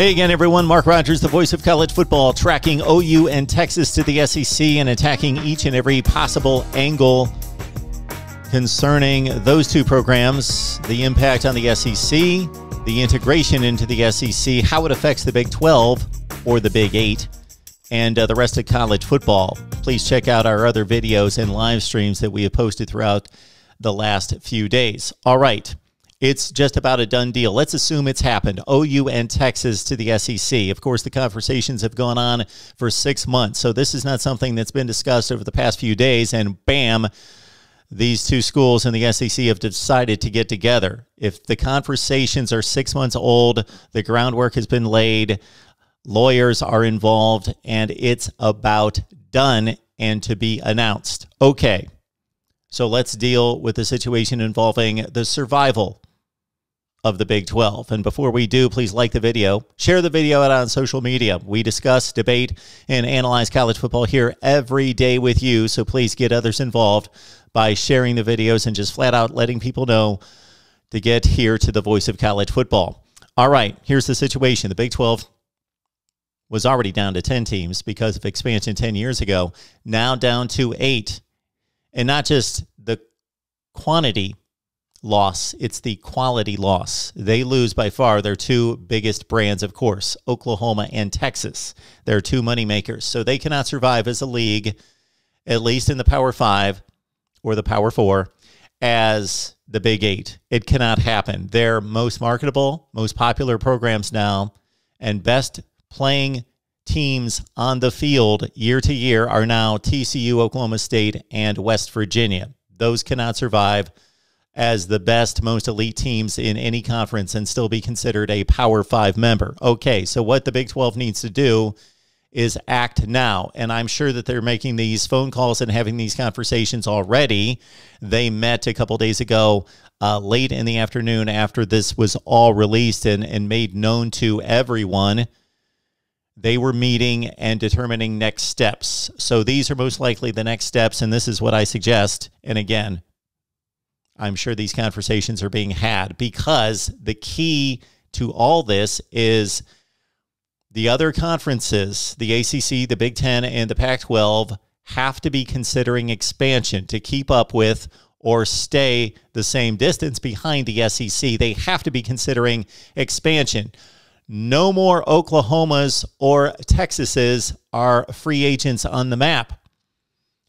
Hey again, everyone. Mark Rogers, the voice of college football, tracking OU and Texas to the SEC and attacking each and every possible angle concerning those two programs, the impact on the SEC, the integration into the SEC, how it affects the Big 12 or the Big 8, and the rest of college football. Please check out our other videos and live streams that we have posted throughout the last few days. All right. It's just about a done deal. Let's assume it's happened. OU and Texas to the SEC. Of course, the conversations have gone on for 6 months, so this is not something that's been discussed over the past few days, and bam, these two schools in the SEC have decided to get together. If the conversations are 6 months old, the groundwork has been laid, lawyers are involved, and it's about done and to be announced. Okay, so let's deal with the situation involving the survival of the Big 12. And before we do, please like the video, share the video out on social media. We discuss, debate, and analyze college football here every day with you, so please get others involved by sharing the videos and just flat out letting people know to get here to the voice of college football. All right, here's the situation. The Big 12 was already down to 10 teams because of expansion 10 years ago, now down to 8. And not just the quantity loss, it's the quality loss. They lose by far their two biggest brands, of course, Oklahoma and Texas. They're two moneymakers, so they cannot survive as a league, at least in the Power 5 or the Power 4, as the Big 8. It cannot happen. Their most marketable, most popular programs now, and best playing teams on the field year to year are now TCU, Oklahoma State, and West Virginia. Those cannot survive as the best, most elite teams in any conference and still be considered a Power 5 member. Okay, so what the Big 12 needs to do is act now, and I'm sure that they're making these phone calls and having these conversations already. They met a couple days ago late in the afternoon after this was all released and made known to everyone. They were meeting and determining next steps. So these are most likely the next steps, and this is what I suggest. And again, I'm sure these conversations are being had because the key to all this is the other conferences, the ACC, the Big 10, and the Pac-12, have to be considering expansion to keep up with or stay the same distance behind the SEC. They have to be considering expansion. No more Oklahomas or Texases are free agents on the map.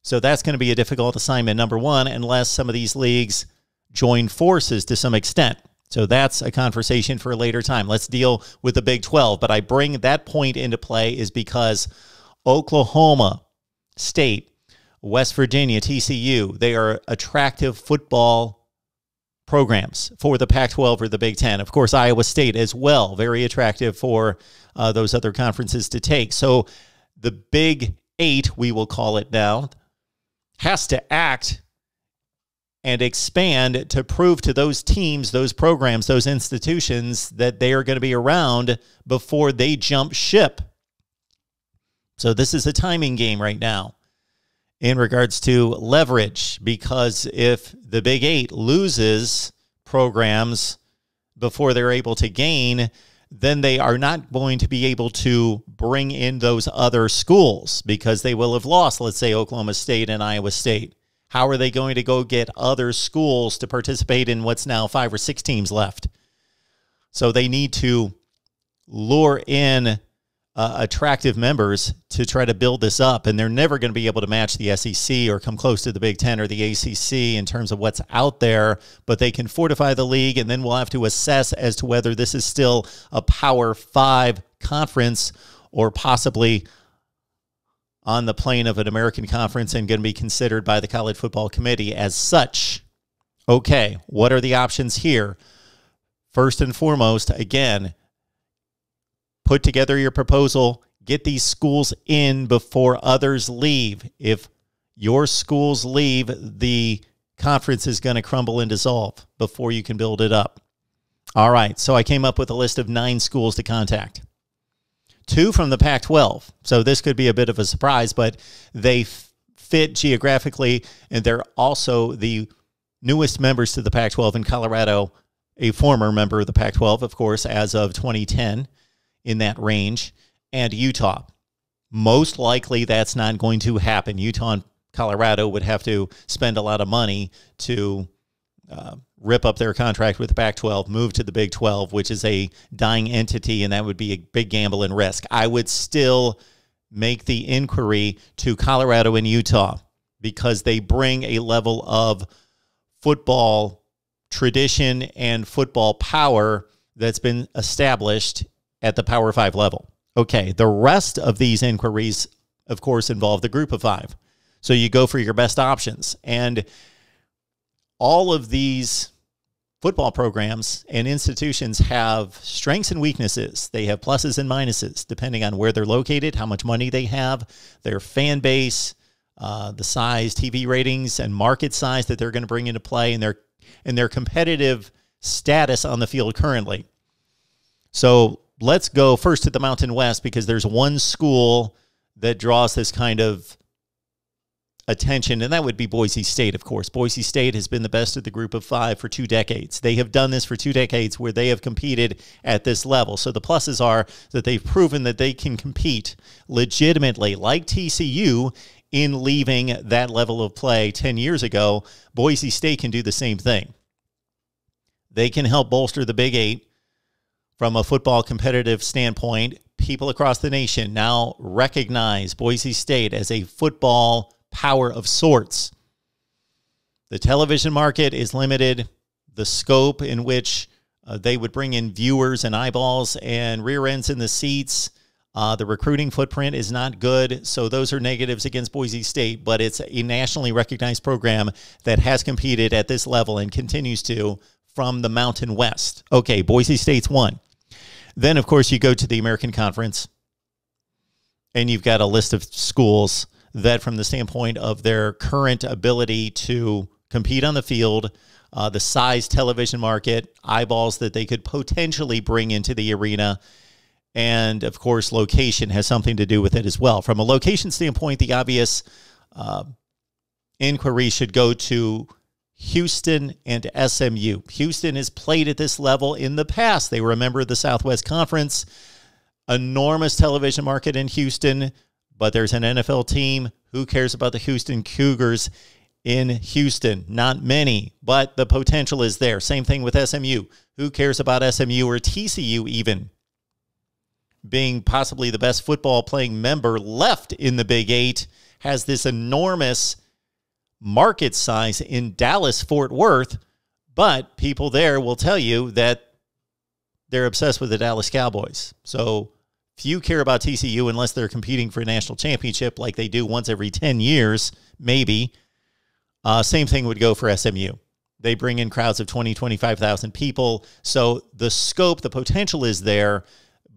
So that's going to be a difficult assignment, number one, unless some of these leagues join forces to some extent. So that's a conversation for a later time. Let's deal with the Big 12. But I bring that point into play is because Oklahoma State, West Virginia, TCU, they are attractive football programs for the Pac-12 or the Big 10. Of course, Iowa State as well, very attractive for those other conferences to take. So the Big 8, we will call it now, has to act and expand to prove to those teams, those programs, those institutions that they are going to be around before they jump ship. So this is a timing game right now in regards to leverage, because if the Big 8 loses programs before they're able to gain, then they are not going to be able to bring in those other schools because they will have lost, let's say, Oklahoma State and Iowa State. How are they going to go get other schools to participate in what's now 5 or 6 teams left? So they need to lure in attractive members to try to build this up, and they're never going to be able to match the SEC or come close to the Big 10 or the ACC in terms of what's out there, but they can fortify the league, and then we'll have to assess as to whether this is still a Power 5 conference or possibly on the plane of an American conference and going to be considered by the College Football Committee as such. Okay, what are the options here? First and foremost, again, put together your proposal, get these schools in before others leave. If your schools leave, the conference is going to crumble and dissolve before you can build it up. All right, so I came up with a list of 9 schools to contact. 2 from the Pac-12. So this could be a bit of a surprise, but they fit geographically, and they're also the newest members to the Pac-12 in Colorado, a former member of the Pac-12, of course, as of 2010. in that range, and Utah. Most likely that's not going to happen. Utah and Colorado would have to spend a lot of money to rip up their contract with the Pac-12, move to the Big 12, which is a dying entity, and that would be a big gamble and risk. I would still make the inquiry to Colorado and Utah because they bring a level of football tradition and football power that's been established at the Power 5 level. Okay, the rest of these inquiries, of course, involve the Group of 5. So you go for your best options. And all of these football programs and institutions have strengths and weaknesses. They have pluses and minuses, depending on where they're located, how much money they have, their fan base, the size, TV ratings, and market size that they're going to bring into play, and their competitive status on the field currently. So let's go first to the Mountain West, because there's one school that draws this kind of attention, and that would be Boise State, of course. Boise State has been the best of the Group of 5 for 2 decades. They have done this for 2 decades where they have competed at this level. So the pluses are that they've proven that they can compete legitimately, like TCU, in leaving that level of play 10 years ago. Boise State can do the same thing. They can help bolster the Big 8 from a football competitive standpoint. People across the nation now recognize Boise State as a football power of sorts. The television market is limited. The scope in which they would bring in viewers and eyeballs and rear ends in the seats, the recruiting footprint is not good. So those are negatives against Boise State, but it's a nationally recognized program that has competed at this level and continues to from the Mountain West. Okay, Boise State's one. Then, of course, you go to the American Conference, and you've got a list of schools that, from the standpoint of their current ability to compete on the field, the size television market, eyeballs that they could potentially bring into the arena, and, of course, location has something to do with it as well. From a location standpoint, the obvious inquiry should go to Houston and SMU. Houston has played at this level in the past. They were a member of the Southwest Conference. Enormous television market in Houston, but there's an NFL team. Who cares about the Houston Cougars in Houston? Not many, but the potential is there. Same thing with SMU. Who cares about SMU or TCU even being possibly the best football playing member left in the Big 8, has this enormous market size in Dallas-Fort Worth, but people there will tell you that they're obsessed with the Dallas Cowboys. So few care about TCU unless they're competing for a national championship like they do once every 10 years, maybe. Same thing would go for SMU. They bring in crowds of 20, 25,000 people. So the scope, the potential is there,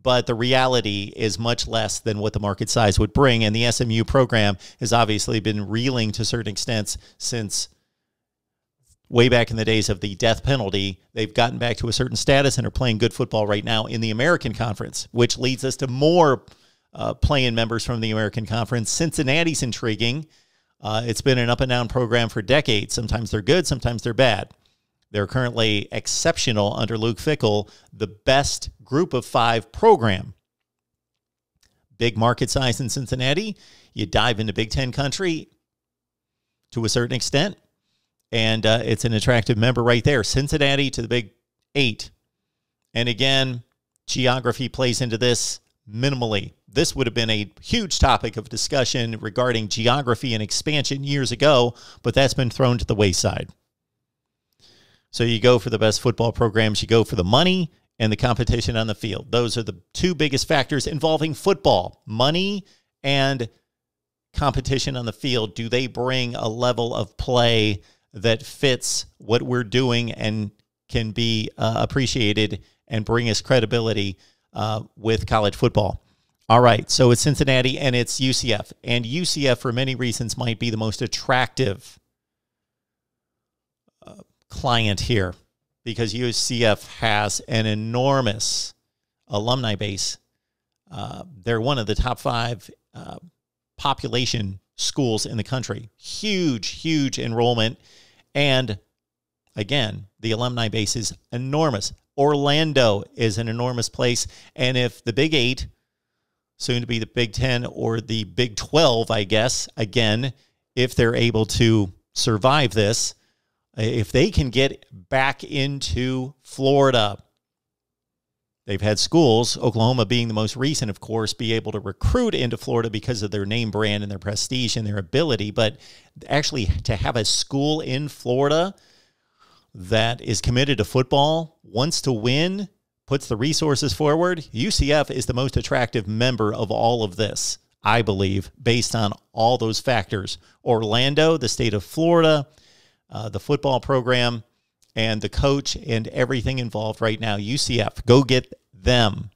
but the reality is much less than what the market size would bring. And the SMU program has obviously been reeling to certain extents since way back in the days of the death penalty. They've gotten back to a certain status and are playing good football right now in the American Conference, which leads us to more play-in members from the American Conference. Cincinnati's intriguing. It's been an up-and-down program for decades. Sometimes they're good, sometimes they're bad. They're currently exceptional under Luke Fickell, the best Group of 5 program. Big market size in Cincinnati. You dive into Big Ten country to a certain extent, and it's an attractive member right there. Cincinnati to the Big 8. And again, geography plays into this minimally. This would have been a huge topic of discussion regarding geography and expansion years ago, but that's been thrown to the wayside. So you go for the best football programs, you go for the money and the competition on the field. Those are the two biggest factors involving football: money and competition on the field. Do they bring a level of play that fits what we're doing and can be appreciated and bring us credibility with college football? All right, so it's Cincinnati and it's UCF. And UCF, for many reasons, might be the most attractive client here, because UCF has an enormous alumni base. They're one of the top 5 population schools in the country. Huge, huge enrollment. And again, the alumni base is enormous. Orlando is an enormous place. And if the Big 8, soon to be the Big 10 or the Big 12, I guess, again, if they're able to survive this, if they can get back into Florida, they've had schools, Oklahoma being the most recent, of course, be able to recruit into Florida because of their name brand and their prestige and their ability. But actually to have a school in Florida that is committed to football, wants to win, puts the resources forward, UCF is the most attractive member of all of this, I believe, based on all those factors. Orlando, the state of Florida, the football program, and the coach and everything involved right now. UCF, go get them.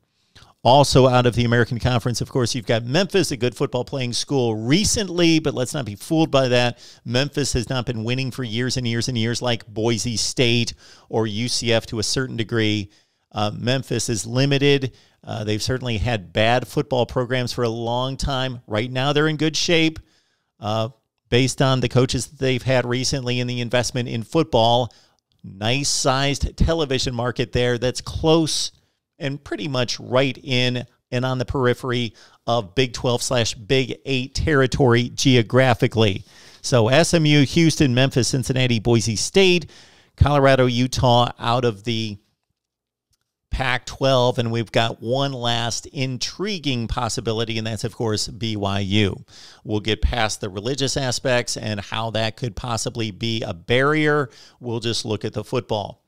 Also out of the American Conference, of course, you've got Memphis, a good football playing school recently, but let's not be fooled by that. Memphis has not been winning for years and years and years like Boise State or UCF to a certain degree. Memphis is limited. They've certainly had bad football programs for a long time. Right now they're in good shape based on the coaches that they've had recently and the investment in football. Nice sized television market there that's close and pretty much right in and on the periphery of Big 12/Big 8 territory geographically. So SMU, Houston, Memphis, Cincinnati, Boise State, Colorado, Utah out of the Pac-12, and we've got one last intriguing possibility, and that's, of course, BYU. We'll get past the religious aspects and how that could possibly be a barrier. We'll just look at the football.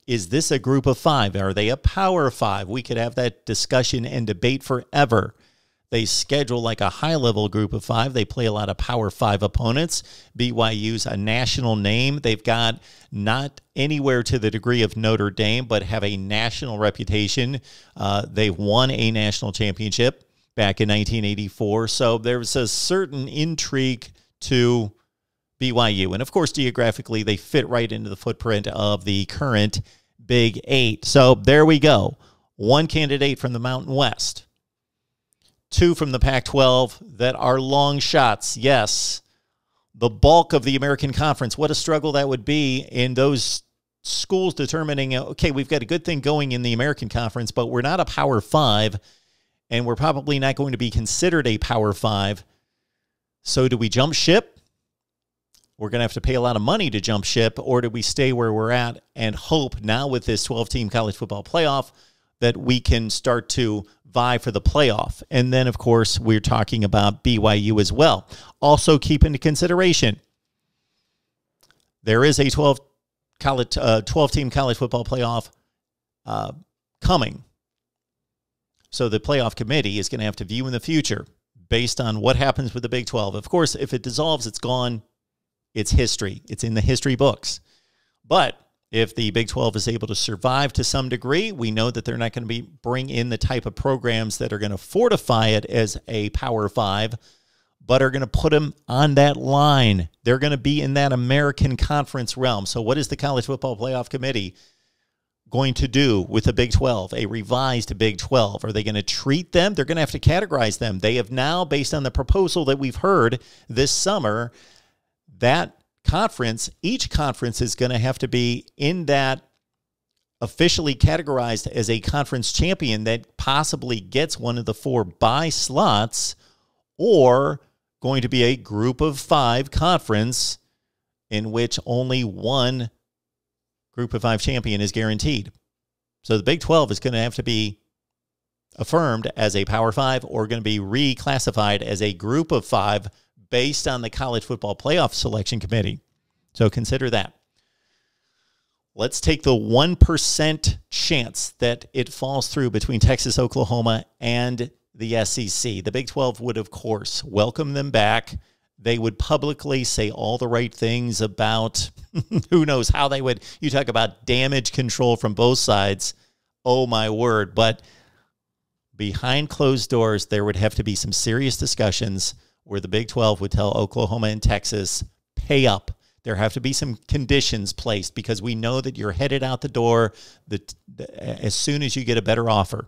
Is this a group of five? Are they a power five? We could have that discussion and debate forever. They schedule like a high-level group of five. They play a lot of Power 5 opponents. BYU's a national name. They've got not anywhere to the degree of Notre Dame, but have a national reputation. They've won a national championship back in 1984. So there's a certain intrigue to BYU. And, of course, geographically, they fit right into the footprint of the current Big 8. So there we go. One candidate from the Mountain West. Two from the Pac-12 that are long shots. Yes, the bulk of the American Conference. What a struggle that would be in those schools determining, okay, we've got a good thing going in the American Conference, but we're not a Power 5, and we're probably not going to be considered a Power 5. So do we jump ship? We're going to have to pay a lot of money to jump ship, or do we stay where we're at and hope now with this 12-team college football playoff that we can start to vie for the playoff? And then, of course, we're talking about BYU as well. Also keep into consideration, there is a 12-team college football playoff coming. So the playoff committee is going to have to view in the future based on what happens with the Big 12. Of course, if it dissolves, it's gone. It's history. It's in the history books. But if the Big 12 is able to survive to some degree, we know that they're not going to bring in the type of programs that are going to fortify it as a Power 5, but are going to put them on that line. They're going to be in that American Conference realm. So what is the College Football Playoff Committee going to do with the Big 12, a revised Big 12? Are they going to treat them? They're going to have to categorize them. They have now, based on the proposal that we've heard this summer, that conference, each conference is going to have to be in that officially categorized as a conference champion that possibly gets one of the 4 bye slots, or going to be a group of 5 conference in which only one group of 5 champion is guaranteed. So the Big 12 is going to have to be affirmed as a Power 5 or going to be reclassified as a group of 5 based on the College Football Playoff Selection Committee. So consider that. Let's take the 1% chance that it falls through between Texas, Oklahoma, and the SEC. The Big 12 would, of course, welcome them back. They would publicly say all the right things about who knows how they would. You talk about damage control from both sides. Oh, my word. But behind closed doors, there would have to be some serious discussions where the Big 12 would tell Oklahoma and Texas, pay up. There have to be some conditions placed because we know that you're headed out the door as soon as you get a better offer.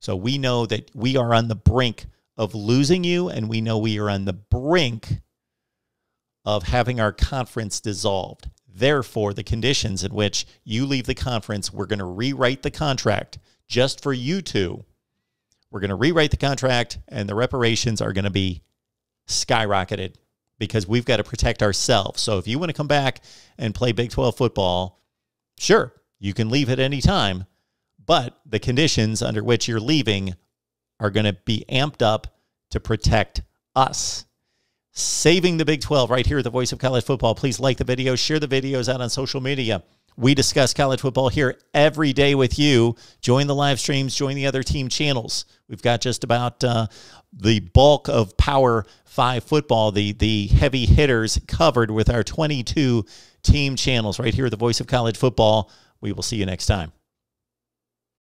So we know that we are on the brink of losing you, and we know we are on the brink of having our conference dissolved. Therefore, the conditions in which you leave the conference, we're going to rewrite the contract just for you two. We're going to rewrite the contract, and the reparations are going to be skyrocketed because we've got to protect ourselves. So if you want to come back and play Big 12 football, sure, you can leave at any time, but the conditions under which you're leaving are going to be amped up to protect us. Saving the Big 12 right here at the Voice of College Football. Please like the video, share the videos out on social media. We discuss college football here every day with you. Join the live streams, join the other team channels. We've got just about the bulk of Power 5 football, the heavy hitters covered with our 22 team channels right here at the Voice of College Football. We will see you next time.